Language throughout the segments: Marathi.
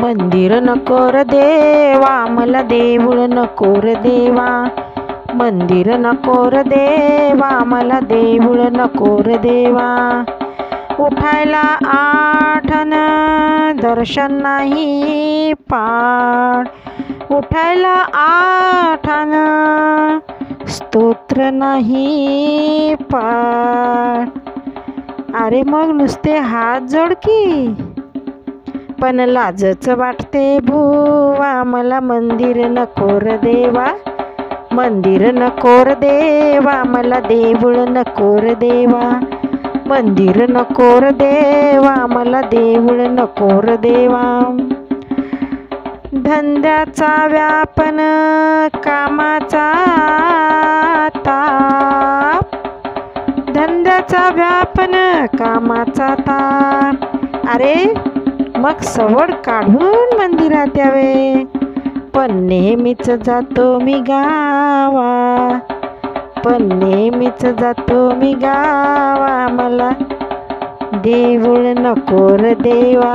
मंदिर नको र देवा, मला देऊळ नको र देवा. मंदिर नको र देवा, मला देऊळ नको र देवा. उठायला आठन दर्शन नाही पाठ, उठायला आठन स्तोत्र नाही पाठ. अरे मग नुसते हात जोड की. पण लाजच वाटते भुवा, मला मंदिर नको र देवा. मंदिर नको र देवा, मला देऊळ नको र देवा. मंदिर नको र देवा, मला देऊळ नको र देवा. धंद्याचा व्यापन कामाचा ताप, धंद्याचा व्यापन कामाचा ताप. अरे मग सवड काढून मंदिरात यावे. पण नेहमीच जातो मी गावा, पण नेहमीच जातो मी गावा. मला देऊळ नको र देवा,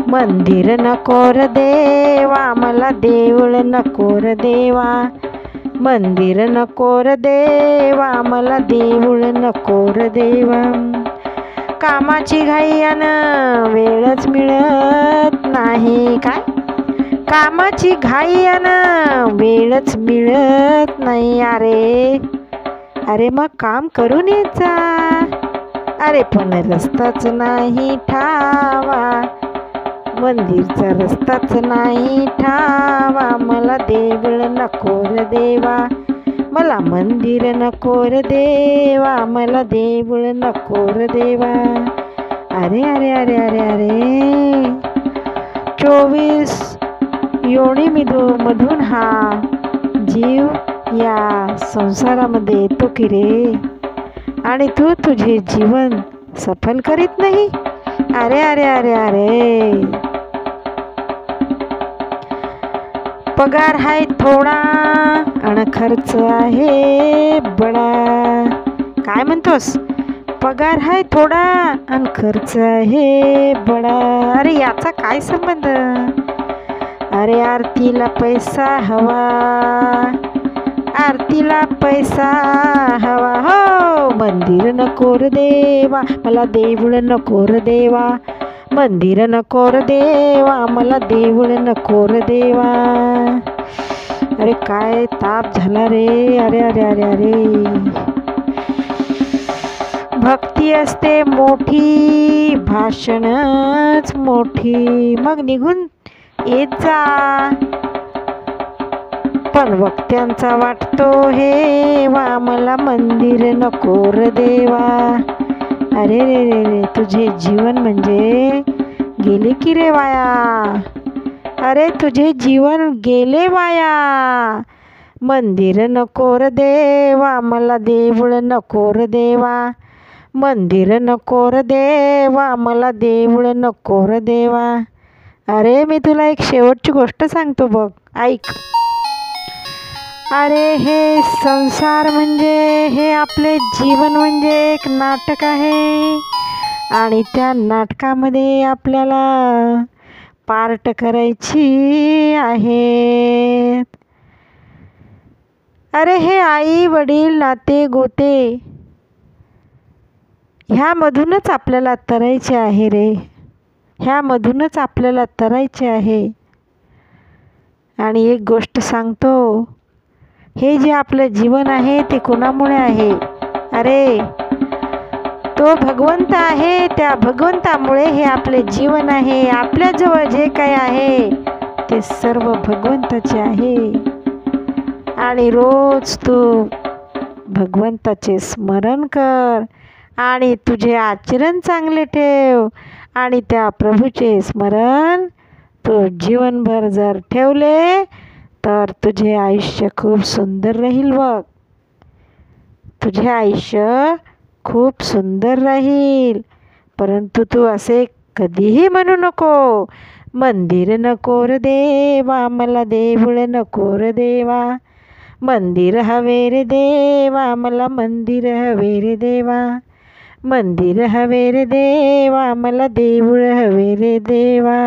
मंदिर नको र देवा. मला देऊळ नको र देवा. मंदिर नको र देवा, मला देऊळ नको र देवा. कामाची घाई अन वेळच मिळत नाही. काय? कामाची घाई अन वेळच मिळत नाही. अरे मग काम करून येत जा. अरे पण रस्ताच नाही ठावा, मंदिरचा रस्ताच नाही ठावा. मला देऊळ नको र देवा, मला मंदिर नको र देवा. मला देऊळ नको र देवा. अरे अरे अरे अरे अरे 24 योनी मधून हा जीव या संसारामध्ये येतो की रे, आणि तू तुझे जीवन सफल करीत नाही. अरे अरे अरे अरे पगार आहे थोडा आणि खर्च आहे बडा. काय म्हणतोस? पगार आहे थोडा आणि खर्च आहे बडा. अरे याचा काय संबंध? अरे आरतीला पैसा हवा, आरतीला पैसा हवा. हो मंदिर नको र देवा, मला देऊळ नको र देवा. मंदिर नको र देवा, मला देऊळ नको र देवा. अरे काय ताप झाला रे. अरे अरे अरे अरे भक्ती असते मोठी, भाषणच मोठी. मग निघून येत जा. पण वक्त्यांचा वाटतो हेवा, मला मंदिर नको र देवा. अरे रे रे रे तुझे जीवन म्हणजे गेले की रे वाया. अरे तुझे जीवन गेले वाया. मंदिर नको र देवा, मला देऊळ नको र देवा. मंदिर नको र देवा, मला देऊळ नको र देवा. अरे मी तुला एक शेवटची गोष्ट सांगतो बघ, ऐक. अरे हे संसार म्हणजे, हे आपले जीवन म्हणजे एक नाटक आहे, आणि त्या नाटकामध्ये आपल्याला पार्ट करायची आहेत. अरे हे आई वडील नाते गोते ह्यामधूनच आपल्याला तरायचे आहे रे. ह्यामधूनच आपल्याला तरायचे आहे. आणि एक गोष्ट सांगतो, हे जे आपलं जीवन आहे ते कोणामुळे आहे? अरे तो भगवंत आहे. त्या भगवंतामुळे हे आपले जीवन आहे. आपल्याजवळ जे काही आहे ते सर्व भगवंताचे आहे. आणि रोज तू भगवंताचे स्मरण कर आणि तुझे आचरण चांगले ठेव. आणि त्या प्रभूचे स्मरण तू जीवनभर जर ठेवले तर तुझे आयुष्य खूप सुंदर राहील बघ. तुझे आयुष्य खूप सुंदर राहील. परंतु तू असे कधीही म्हणू नको, मंदिर नको र देवा, मला देऊळ नको र देवा. मंदिर हवे रे देवा, मला मंदिर हवे रे देवा. मंदिर हवे रे देवा, मला देऊळ हवे रे देवा.